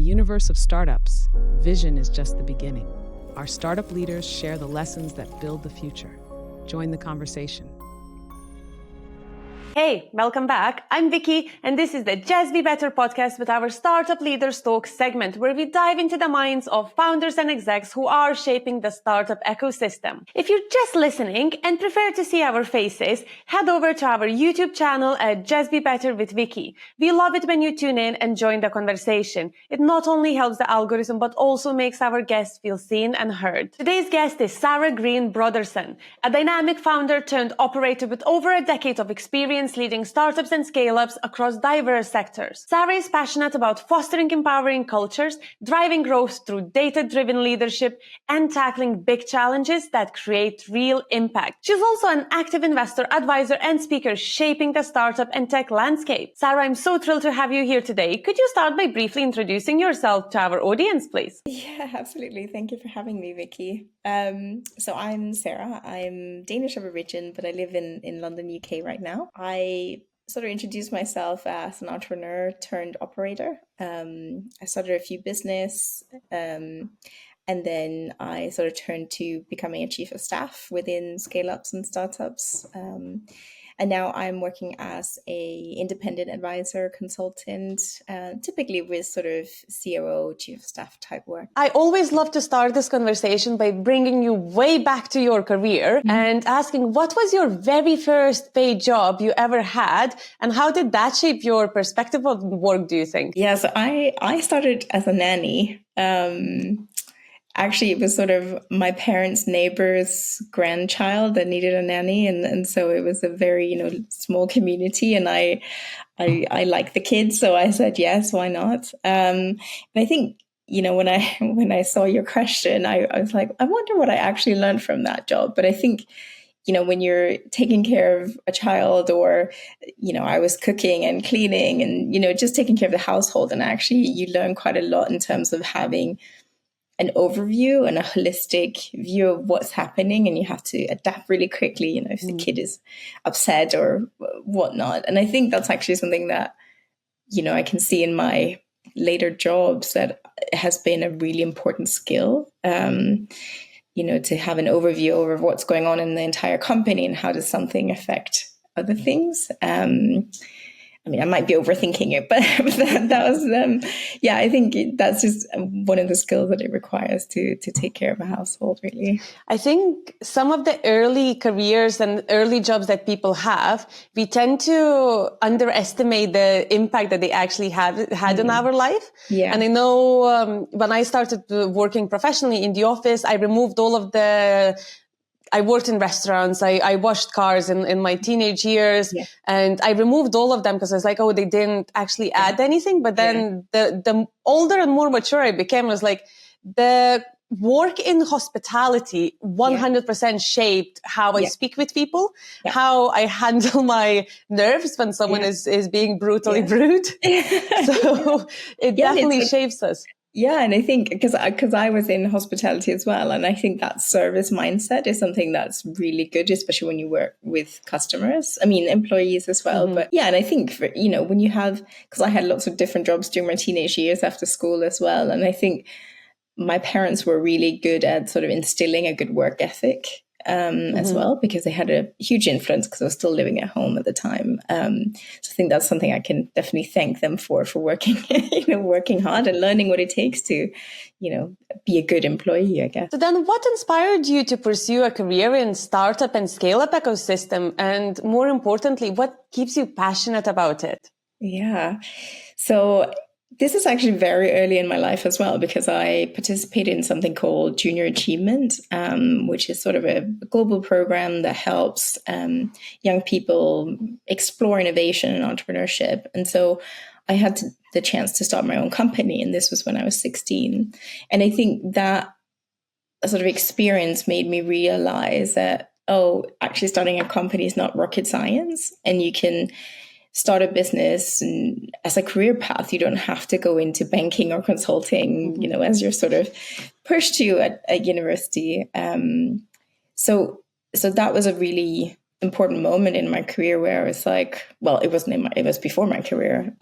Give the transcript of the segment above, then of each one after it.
universe of startups, vision is just the beginning. Our startup leaders share the lessons that build the future. Join the conversation. Hey, welcome back. I'm Vicky, and this is the Just Be Better podcast with our Startup Leaders Talk segment, where we dive into the minds of founders and execs who are shaping the startup ecosystem. If you're just listening and prefer to see our faces, head over to our YouTube channel at Just Be Better with Vicky. We love it when you tune in and join the conversation. It not only helps the algorithm, but also makes our guests feel seen and heard. Today's guest is Sara Green Brodersen, a dynamic founder turned operator with over a decade of experience leading startups and scale-ups across diverse sectors. Sara is passionate about fostering empowering cultures, driving growth through data-driven leadership, and tackling big challenges that create real impact. She's also an active investor, advisor, and speaker shaping the startup and tech landscape. Sara, I'm so thrilled to have you here today. Could you start by briefly introducing yourself to our audience, please? Yeah, absolutely. Thank you for having me, Vicky. So I'm Sara. I'm Danish of origin, but I live in London, UK right now. I sort of introduced myself as an entrepreneur turned operator. I started a few business, and then I sort of turned to becoming a chief of staff within scale-ups and startups. And now I'm working as a independent advisor, consultant, typically with sort of COO, chief of staff type work. I always love to start this conversation by bringing you way back to your career and asking, what was your very first paid job you ever had? And how did that shape your perspective of work, do you think? Yeah, so I started as a nanny. Actually, it was sort of my parents' neighbor's grandchild that needed a nanny. And so it was a very, small community. And I like the kids. So I said, yes, why not? And I think, when I saw your question, I was like, I wonder what I actually learned from that job. But I think, when you're taking care of a child or, I was cooking and cleaning and, just taking care of the household. And actually, you learn quite a lot in terms of having an overview and a holistic view of what's happening, and you have to adapt really quickly, if the kid is upset or whatnot. And I think that's actually something that, I can see in my later jobs that has been a really important skill, to have an overview over what's going on in the entire company and how does something affect other things. I might be overthinking it, but that was, I think that's just one of the skills that it requires to take care of a household, really. I think some of the early careers and early jobs that people have, we tend to underestimate the impact that they actually had in our life. Yeah. And I know when I started working professionally in the office, I removed all of I worked in restaurants. I washed cars in my teenage years, and I removed all of them because I was like, oh, they didn't actually add anything. But then the older and more mature I became, I was like, the work in hospitality 100% shaped how I speak with people, how I handle my nerves when someone is being brutally rude. So it definitely shapes us. Yeah, and I think because I was in hospitality as well, and I think that service mindset is something that's really good, especially when you work with customers. Employees as well. But and I think for, when you have, because I had lots of different jobs during my teenage years after school as well, and I think my parents were really good at sort of instilling a good work ethic. As well, because they had a huge influence because I was still living at home at the time. So I think that's something I can definitely thank them for working, working hard and learning what it takes to, be a good employee, I guess. So then what inspired you to pursue a career in startup and scale-up ecosystem? And more importantly, what keeps you passionate about it? Yeah. So this is actually very early in my life as well, because I participated in something called Junior Achievement, which is sort of a global program that helps young people explore innovation and entrepreneurship. And so I had the chance to start my own company, and this was when I was 16. And I think that sort of experience made me realize that, actually starting a company is not rocket science, and you can start a business and as a career path. You don't have to go into banking or consulting, as you're sort of pushed to at university. So that was a really important moment in my career where I was like, well, it was before my career.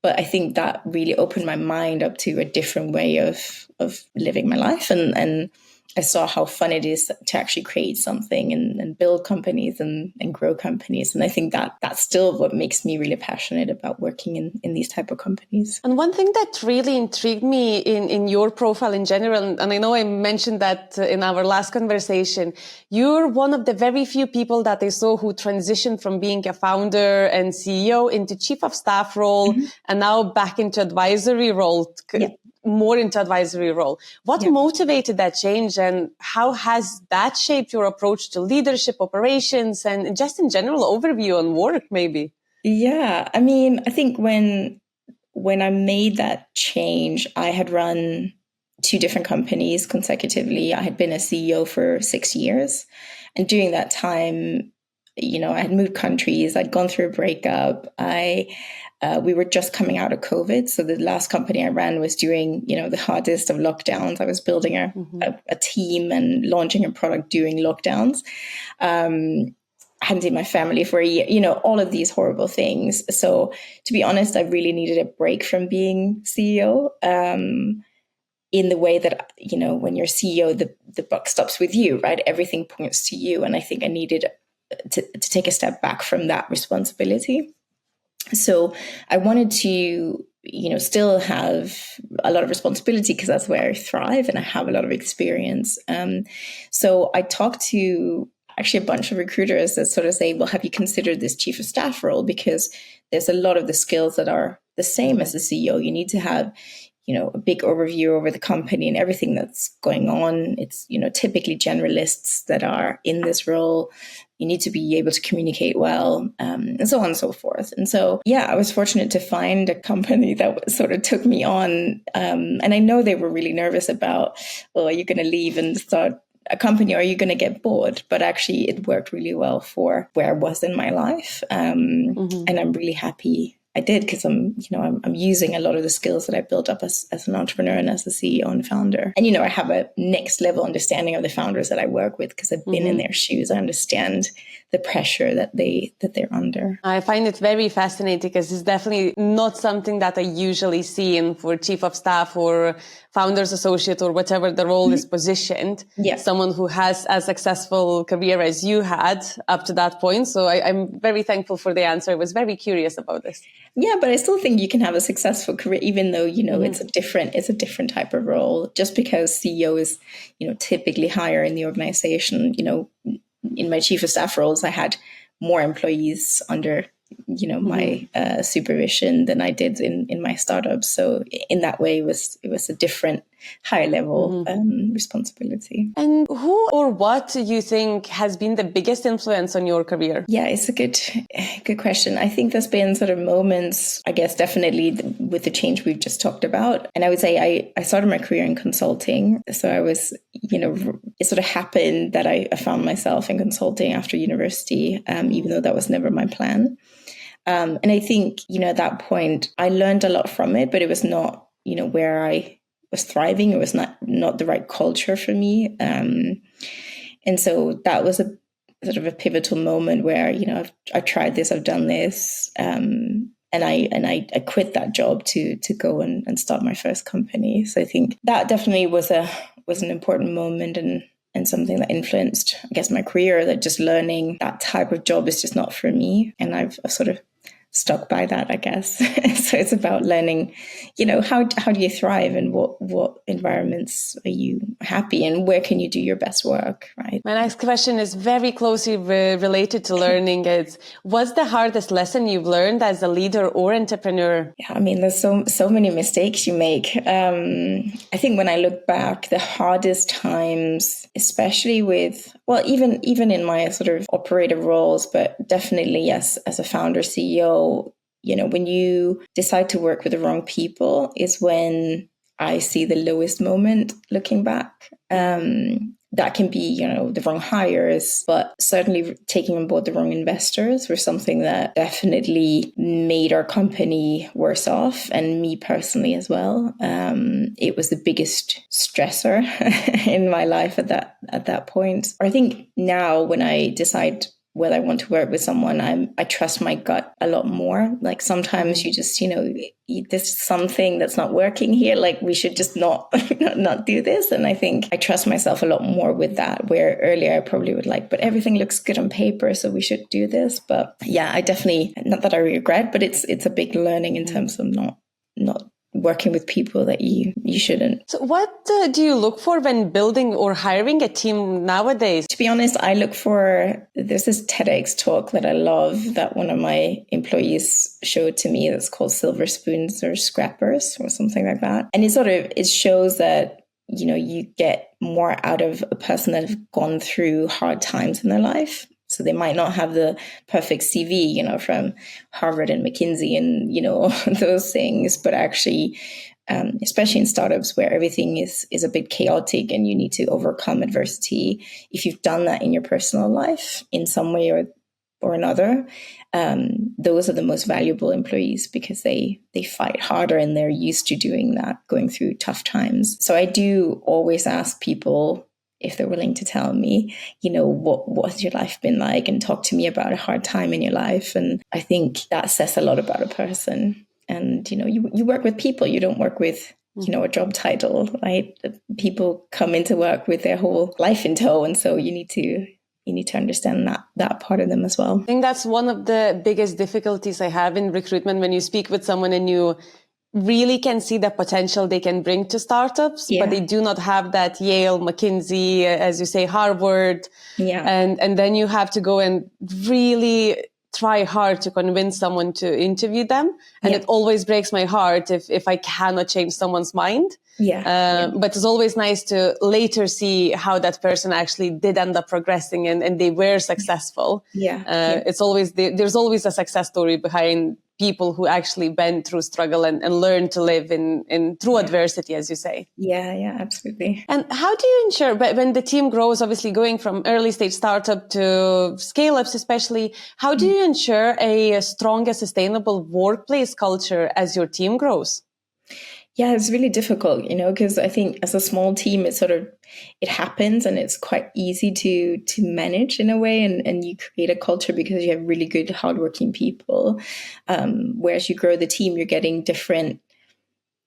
But I think that really opened my mind up to a different way of living my life. And I saw how fun it is to actually create something and build companies and grow companies. And I think that that's still what makes me really passionate about working in these type of companies. And one thing that really intrigued me in your profile in general, and I know I mentioned that in our last conversation, you're one of the very few people that I saw who transitioned from being a founder and CEO into chief of staff role and now back into advisory role. Yeah. More into advisory role. What Yeah. motivated that change, and how has that shaped your approach to leadership, operations, and just in general overview on work maybe? Yeah, I mean, I think when I made that change, I had run 2 different companies consecutively. I had been a CEO for 6 years. And during that time, I had moved countries. I'd gone through a breakup. We were just coming out of COVID. So the last company I ran was during, the hardest of lockdowns. I was building a team and launching a product during lockdowns. I hadn't seen my family for a year, all of these horrible things. So to be honest, I really needed a break from being CEO. In the way that, when you're CEO, the buck stops with you, right? Everything points to you. And I think I needed to take a step back from that responsibility. So I wanted to, still have a lot of responsibility because that's where I thrive and I have a lot of experience. So I talked to actually a bunch of recruiters that sort of say, well, have you considered this chief of staff role? Because there's a lot of the skills that are the same as the CEO. You need to have, a big overview over the company and everything that's going on. It's, typically generalists that are in this role. You need to be able to communicate well, and so on and so forth. And so, I was fortunate to find a company that sort of took me on. And I know they were really nervous about, well, are you going to leave and start a company, or are you going to get bored? But actually it worked really well for where I was in my life. And I'm really happy I did, because I'm using a lot of the skills that I built up as an entrepreneur and as a CEO and founder. And, I have a next level understanding of the founders that I work with because I've been in their shoes. I understand the pressure that they're under. I find it very fascinating because it's definitely not something that I usually see in for chief of staff or founder's associate or whatever the role is positioned. Yeah. Someone who has a successful career as you had up to that point. So I'm very thankful for the answer. I was very curious about this. Yeah, but I still think you can have a successful career, even though, it's a different type of role. Just because CEO is, typically higher in the organization, in my chief of staff roles, I had more employees under, my supervision than I did in my startups. So in that way, it was a different high level responsibility. And who or what do you think has been the biggest influence on your career? Yeah, it's a good question. I think there's been sort of moments, I guess, definitely with the change we've just talked about. And I would say I started my career in consulting. So I was, it sort of happened that I found myself in consulting after university, even though that was never my plan. And I think, at that point, I learned a lot from it, but it was not, where I was thriving. It was not the right culture for me. And so that was a sort of a pivotal moment where, I've tried this, I've done this. And I quit that job to go and start my first company. So I think that definitely was an important moment and something that influenced, I guess, my career, that just learning that type of job is just not for me. And I've sort of stuck by that, I guess. So it's about learning, how do you thrive and what environments are you happy and where can you do your best work, right? My next question is very closely related to learning. What's the hardest lesson you've learned as a leader or entrepreneur? Yeah, I mean, there's so many mistakes you make. I think when I look back, the hardest times, especially with, well, even in my sort of operative roles, but definitely as a founder, CEO, when you decide to work with the wrong people is when I see the lowest moment looking back. That can be, the wrong hires, but certainly taking on board the wrong investors was something that definitely made our company worse off, and me personally as well. It was the biggest stressor in my life at that point. I think now when I decide whether I want to work with someone, I trust my gut a lot more. Like sometimes you just, there's something that's not working here. Like we should just not not do this. And I think I trust myself a lot more with that, where earlier I probably would like, but everything looks good on paper, so we should do this. But yeah, I definitely, not that I regret, but it's a big learning in terms of not working with people that you shouldn't. So what do you look for when building or hiring a team nowadays? To be honest, there's this TEDx talk that I love that one of my employees showed to me that's called Silver Spoons or Scrappers or something like that. And it shows that, you get more out of a person that have gone through hard times in their life. So they might not have the perfect CV, from Harvard and McKinsey and, those things, but actually, especially in startups where everything is a bit chaotic and you need to overcome adversity. If you've done that in your personal life in some way or another, those are the most valuable employees because they fight harder and they're used to doing that, going through tough times. So I do always ask people, if they're willing to tell me, what's your life been like, and talk to me about a hard time in your life. And I think that says a lot about a person. And, you work with people, you don't work with, a job title, right? People come into work with their whole life in tow. And so you need to understand that part of them as well. I think that's one of the biggest difficulties I have in recruitment when you speak with someone and you really can see the potential they can bring to startups, but they do not have that Yale, McKinsey, as you say, Harvard. Yeah. And then you have to go and really try hard to convince someone to interview them. And it always breaks my heart if I cannot change someone's mind. But it's always nice to later see how that person actually did end up progressing and they were successful. It's always, there's always a success story behind people who actually went through struggle and learned to live in through adversity, as you say. Yeah, absolutely. And how do you ensure, but when the team grows, obviously going from early stage startup to scale ups, especially, how do you ensure a strong and sustainable workplace culture as your team grows? Yeah, it's really difficult, because I think as a small team, it happens and it's quite easy to manage in a way. And you create a culture because you have really good, hardworking people. Whereas you grow the team, you're getting different,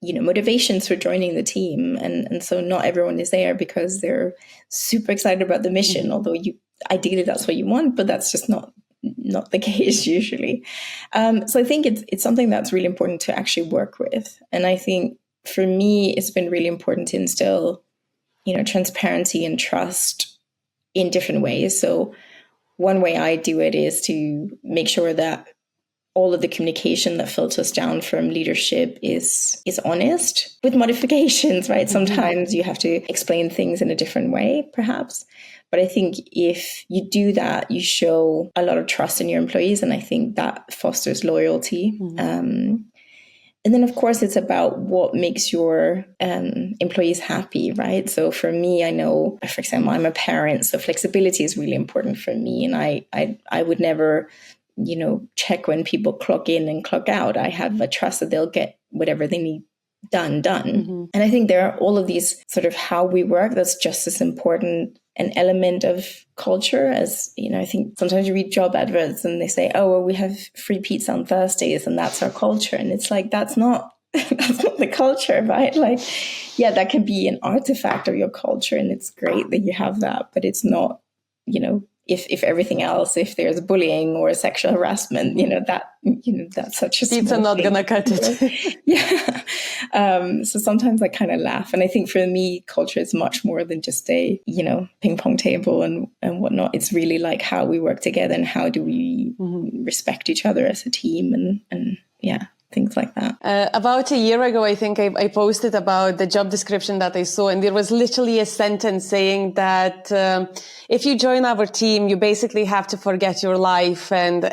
motivations for joining the team. And so not everyone is there because they're super excited about the mission, although ideally that's what you want, but that's just not the case usually. So I think it's something that's really important to actually work with. And I think for me, it's been really important to instill, transparency and trust in different ways. So one way I do it is to make sure that all of the communication that filters down from leadership is honest with modifications, right? Sometimes you have to explain things in a different way, perhaps. But I think if you do that, you show a lot of trust in your employees. And I think that fosters loyalty. And then, of course, it's about what makes your employees happy, right? So for me, I know, for example, I'm a parent, so flexibility is really important for me. And I would never, check when people clock in and clock out. I have a trust that they'll get whatever they need done. And I think there are all of these sort of how we work that's just as important an element of culture as, I think sometimes you read job adverts and they say, oh, well, we have free pizza on Thursdays and that's our culture. And it's like, that's not the culture, right? Like, yeah, that can be an artifact of your culture and it's great that you have that, but it's not, if everything else, if there's bullying or sexual harassment, that's such a pizza not gonna cut it. So sometimes I kind of laugh. And I think for me, culture is much more than just a, ping pong table and whatnot. It's really like how we work together and how do we respect each other as a team and things like that. About a year ago, I think I posted about the job description that I saw, and there was literally a sentence saying that if you join our team, you basically have to forget your life and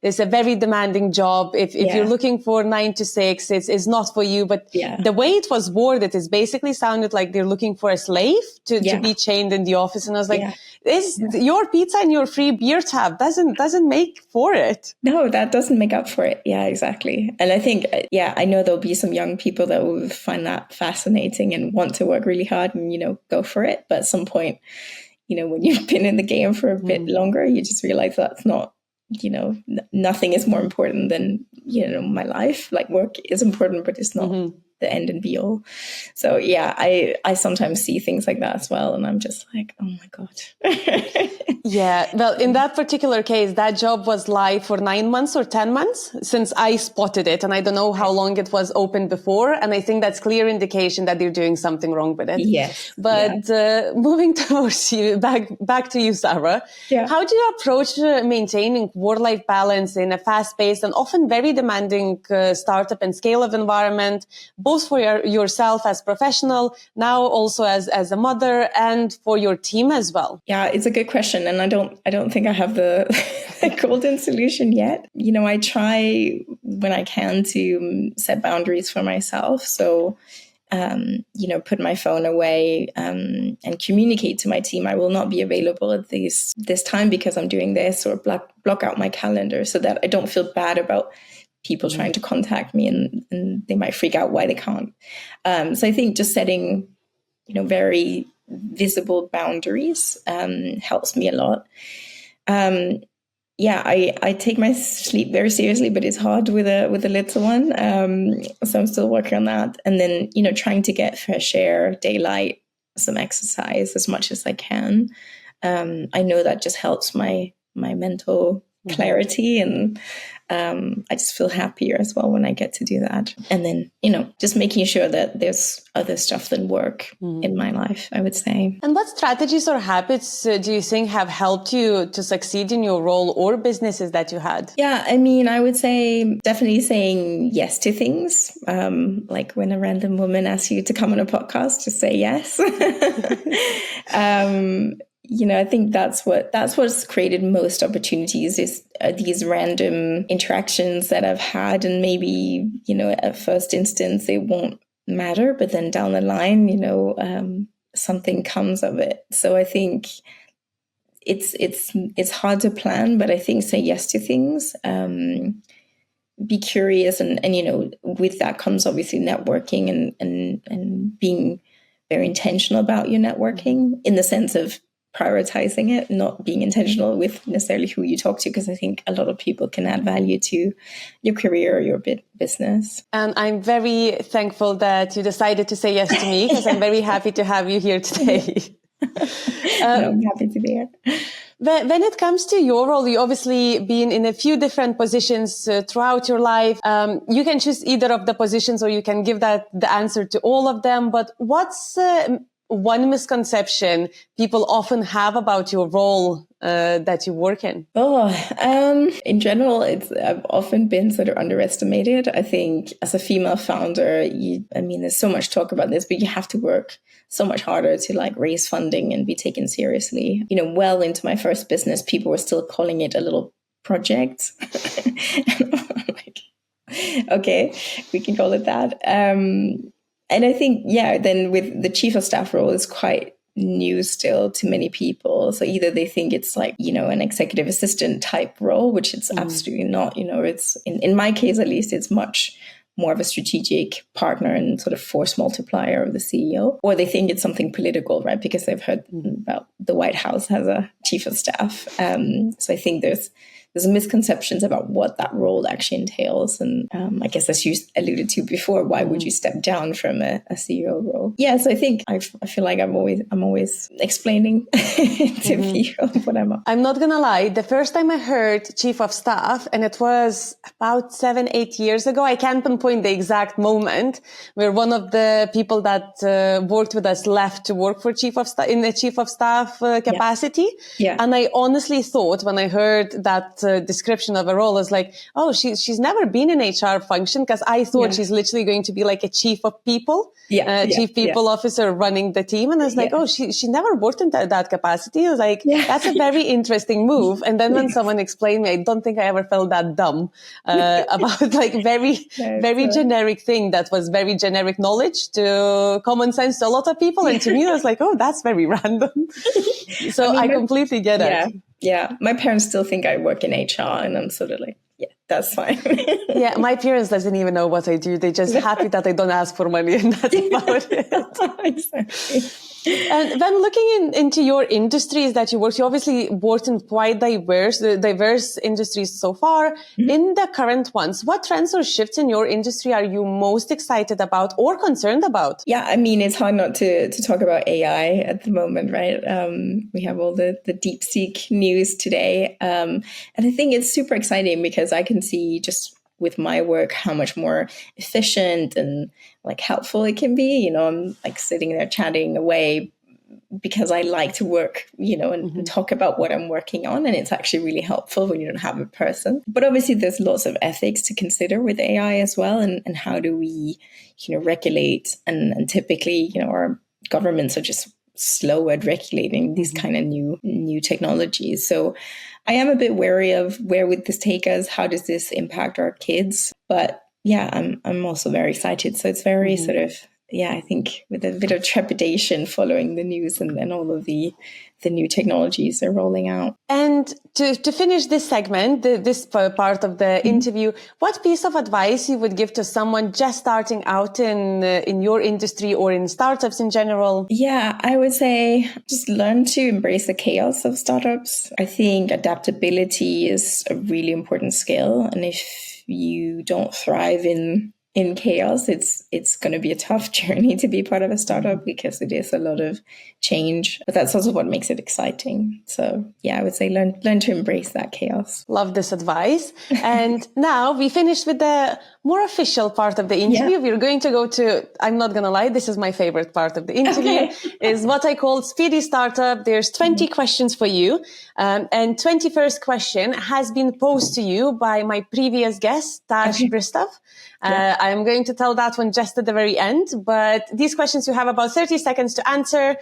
it's a very demanding job. If you're looking for 9 to 6, it's not for you. But the way it was worded, it basically sounded like they're looking for a slave to be chained in the office. And I was like, your pizza and your free beer tab doesn't make for it. No, that doesn't make up for it. Yeah, exactly. And I think, I know there'll be some young people that will find that fascinating and want to work really hard and, go for it. But at some point, when you've been in the game for a bit longer, you just realize that's not, nothing is more important than, my life. Like work is important, but it's not the end and be all. So yeah, I sometimes see things like that as well. And I'm just like, oh my God. Yeah. Well, in that particular case, that job was live for 9 months or 10 months since I spotted it. And I don't know how long it was open before. And I think that's clear indication that they're doing something wrong with it. Yes. But moving towards you, back to you, Sara. Yeah. How do you approach maintaining work-life balance in a fast-paced and often very demanding startup and scale-up environment, both for yourself as professional, now also as a mother, and for your team as well? Yeah, it's a good question. And I don't think I have the golden solution yet. I try when I can to set boundaries for myself. So, put my phone away and communicate to my team. I will not be available at this time because I'm doing this, or block out my calendar so that I don't feel bad about people trying to contact me and they might freak out why they can't. So I think just setting, very visible boundaries helps me a lot. I take my sleep very seriously, but it's hard with a little one. So I'm still working on that. And then, trying to get fresh air, daylight, some exercise as much as I can. I know that just helps my mental clarity, and I just feel happier as well when I get to do that. And then, just making sure that there's other stuff than work in my life, I would say. And what strategies or habits do you think have helped you to succeed in your role or businesses that you had? Yeah, I would say definitely saying yes to things. Like when a random woman asks you to come on a podcast, just say yes. I think that's what's created most opportunities is these random interactions that I've had, and maybe, at first instance, they won't matter, but then down the line, something comes of it. So I think it's hard to plan, but I think say yes to things, be curious, and with that comes obviously networking and being very intentional about your networking in the sense of prioritizing it, not being intentional with necessarily who you talk to, because I think a lot of people can add value to your career or your business. And I'm very thankful that you decided to say yes to me, because I'm very happy to have you here today. I'm happy to be here. When it comes to your role, you obviously been in a few different positions throughout your life. You can choose either of the positions, or you can give the answer to all of them. But what's one misconception people often have about your role that you work in? In general, I've often been sort of underestimated. I think as a female founder, there's so much talk about this, but you have to work so much harder to raise funding and be taken seriously. Well into my first business, people were still calling it a little project. And I'm like, okay, we can call it that. And I think, then with the chief of staff role is quite new still to many people. So either they think it's an executive assistant type role, which it's absolutely not. It's in my case, at least, it's much more of a strategic partner and sort of force multiplier of the CEO. Or they think it's something political, right? Because they've heard about the White House has a chief of staff. So I think there's misconceptions about what that role actually entails. And I guess as you alluded to before, why would you step down from a CEO role? Yeah, so I think I feel like I'm always explaining to people what I'm on. I'm not going to lie. The first time I heard chief of staff, and it was about 7-8 years ago, I can't pinpoint the exact moment, where one of the people that worked with us left to work for chief of staff in the chief of staff capacity. Yeah. And I honestly thought when I heard that description of a role, I was like, oh, she's never been in HR function, because I thought she's literally going to be like a chief of people, chief people officer running the team. And I was like, oh, she never worked in that capacity. I was like, that's a very interesting move. And then when someone explained me, I don't think I ever felt that dumb about very generic thing that was very generic knowledge to common sense to a lot of people. And to me, I was like, oh, that's very random. So I completely get it. Yeah, my parents still think I work in HR, and I'm sort of like, that's fine. Yeah, my parents doesn't even know what I do. They're just happy that I don't ask for money, and that's about it. Exactly. And then looking into your industries that you worked, you obviously worked in quite diverse industries so far. Mm-hmm. In the current ones, what trends or shifts in your industry are you most excited about or concerned about? Yeah, I mean, it's hard not to talk about AI at the moment, right? We have all the DeepSeek news today. And I think it's super exciting because I can see just with my work how much more efficient and like helpful it can be. You know, I'm like sitting there chatting away because I like to work, you know, and talk about what I'm working on. And it's actually really helpful when you don't have a person. But obviously there's lots of ethics to consider with AI as well. And how do we, you know, regulate? And typically, you know, our governments are just slow at regulating these kind of new technologies. So I am a bit wary of where would this take us? How does this impact our kids? But yeah, I'm also very excited. So it's very sort of, yeah, I think with a bit of trepidation following the news and all of the new technologies are rolling out. And to finish this segment, this part of the interview, what piece of advice you would give to someone just starting out in your industry or in startups in general? Yeah, I would say just learn to embrace the chaos of startups. I think adaptability is a really important skill. And if you don't thrive in chaos, it's going to be a tough journey to be part of a startup because it is a lot of change, but that's also what makes it exciting. So yeah, I would say learn to embrace that chaos. Love this advice. And now we finished with the more official part of the interview. Yeah. We're going to go to, I'm not going to lie, this is my favorite part of the interview, is what I call Speedy Startup. There's 20 questions for you. And 21st question has been posed to you by my previous guest, Tash Bristov. I'm going to tell that one just at the very end, but these questions you have about 30 seconds to answer.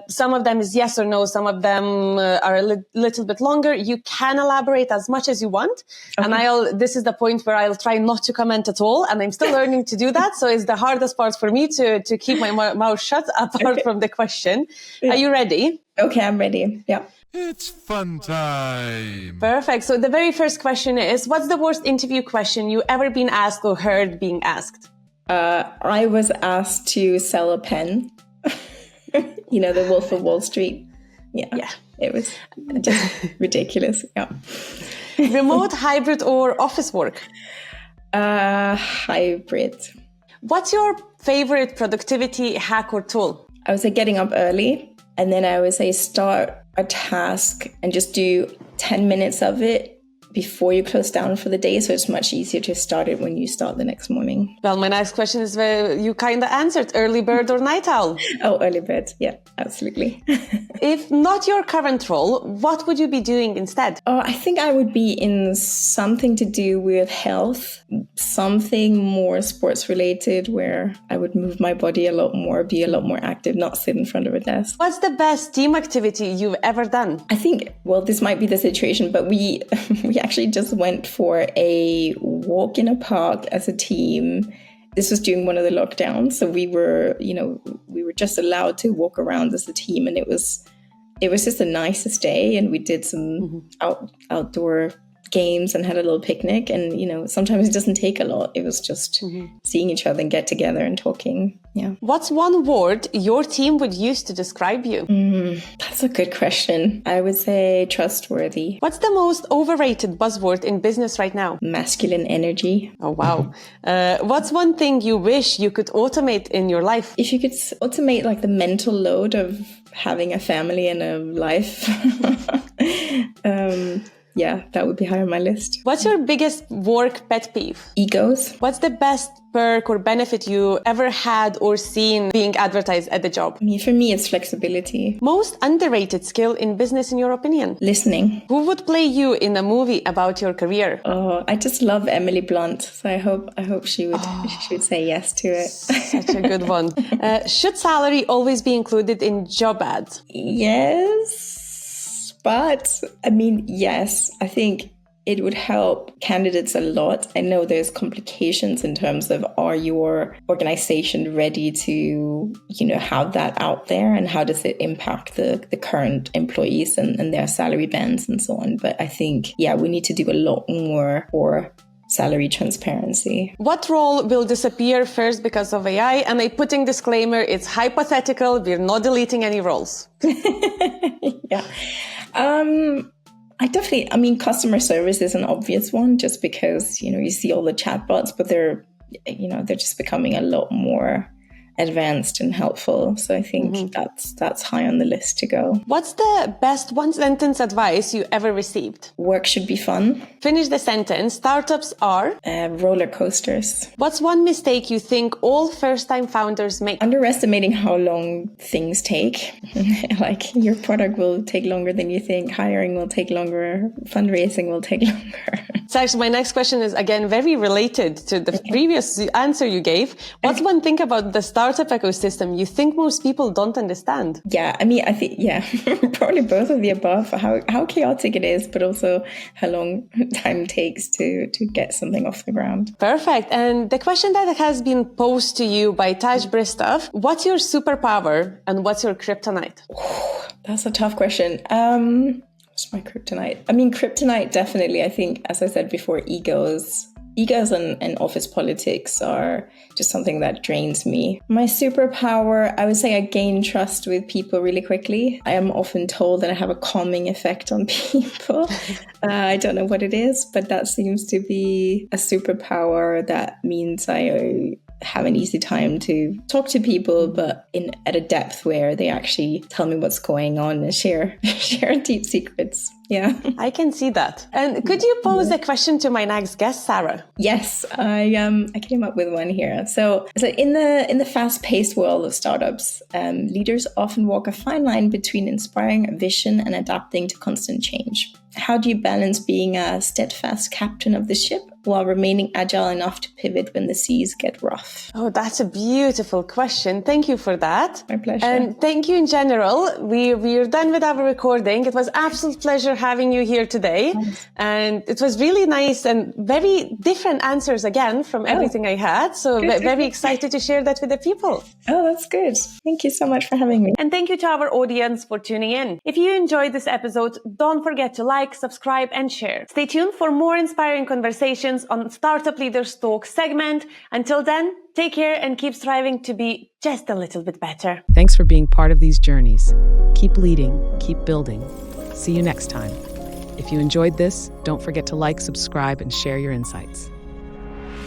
Some of them is yes or no. Some of them are a little bit longer. You can elaborate as much as you want. And this is the point where I'll try not to comment at all. And I'm still learning to do that. So it's the hardest part for me to keep my mouth shut apart from the question. Are you ready? Okay, I'm ready. Yeah. It's fun time. Perfect. So the very first question is, what's the worst interview question you ever been asked or heard being asked? I was asked to sell a pen. You know, the Wolf of Wall Street. Yeah. It was just ridiculous. Yeah. Remote, hybrid, or office work? Hybrid. What's your favorite productivity hack or tool? I would say getting up early. And then I would say start a task and just do 10 minutes of it before you close down for the day. So it's much easier to start it when you start the next morning. Well, my next question is you kind of answered, early bird or night owl? Oh, early bird. Yeah, absolutely. If not your current role, what would you be doing instead? Oh, I think I would be in something to do with health, something more sports related where I would move my body a lot more, be a lot more active, not sit in front of a desk. What's the best team activity you've ever done? I think, well, this might be the situation, but we actually just went for a walk in a park as a team. This was during one of the lockdowns. So we were just allowed to walk around as a team, and it was just the nicest day. And we did some outdoor games and had a little picnic. And, you know, sometimes it doesn't take a lot. It was just seeing each other and get together and talking. Yeah. What's one word your team would use to describe you? That's a good question. I would say trustworthy. What's the most overrated buzzword in business right now? Masculine energy. Oh, wow. What's one thing you wish you could automate in your life? If you could automate like the mental load of having a family and a life, yeah, that would be high on my list. What's your biggest work pet peeve? Egos. What's the best perk or benefit you ever had or seen being advertised at the job? I mean, for me, it's flexibility. Most underrated skill in business, in your opinion? Listening. Who would play you in a movie about your career? Oh, I just love Emily Blunt. So I hope she would say yes to it. Such a good one. Should salary always be included in job ads? Yes. But I mean, yes, I think it would help candidates a lot. I know there's complications in terms of, are your organization ready to, have that out there, and how does it impact the current employees and their salary bands and so on. But I think, we need to do a lot more for salary transparency. What role will disappear first because of AI? And a putting disclaimer, it's hypothetical. We're not deleting any roles. Yeah. Customer service is an obvious one, just because, you see all the chatbots, but they're just becoming a lot more advanced and helpful. So I think that's high on the list to go. What's the best one-sentence advice you ever received? Work should be fun. Finish the sentence. Startups are? Roller coasters. What's one mistake you think all first-time founders make? Underestimating how long things take. Like, your product will take longer than you think. Hiring will take longer. Fundraising will take longer. So actually, my next question is, again, very related to the previous answer you gave. What's one thing about the startup ecosystem you think most people don't understand? I think, probably both of the above. How chaotic it is, but also how long time takes to get something off the ground. Perfect. And the question that has been posed to you by Taj Bristow, what's your superpower and what's your kryptonite? That's a tough question. What's my kryptonite? Kryptonite, definitely. I think, as I said before, egos and office politics are just something that drains me. My superpower, I would say I gain trust with people really quickly. I am often told that I have a calming effect on people. I don't know what it is, but that seems to be a superpower that means I have an easy time to talk to people, but at a depth where they actually tell me what's going on and share deep secrets. Yeah, I can see that. And could you pose a question to my next guest, Sara? Yes, I came up with one here. So in the fast-paced world of startups, leaders often walk a fine line between inspiring a vision and adapting to constant change. How do you balance being a steadfast captain of the ship while remaining agile enough to pivot when the seas get rough? Oh, that's a beautiful question. Thank you for that. My pleasure. And thank you in general. We're done with our recording. It was an absolute pleasure having you here today. Thanks. And it was really nice and very different answers again from everything I had. So very excited to share that with the people. Oh, that's good. Thank you so much for having me. And thank you to our audience for tuning in. If you enjoyed this episode, don't forget to like, subscribe, and share. Stay tuned for more inspiring conversations on Startup Leaders Talk segment. Until then, take care and keep striving to be just a little bit better. Thanks for being part of these journeys. Keep leading, keep building. See you next time. If you enjoyed this, don't forget to like, subscribe, and share your insights.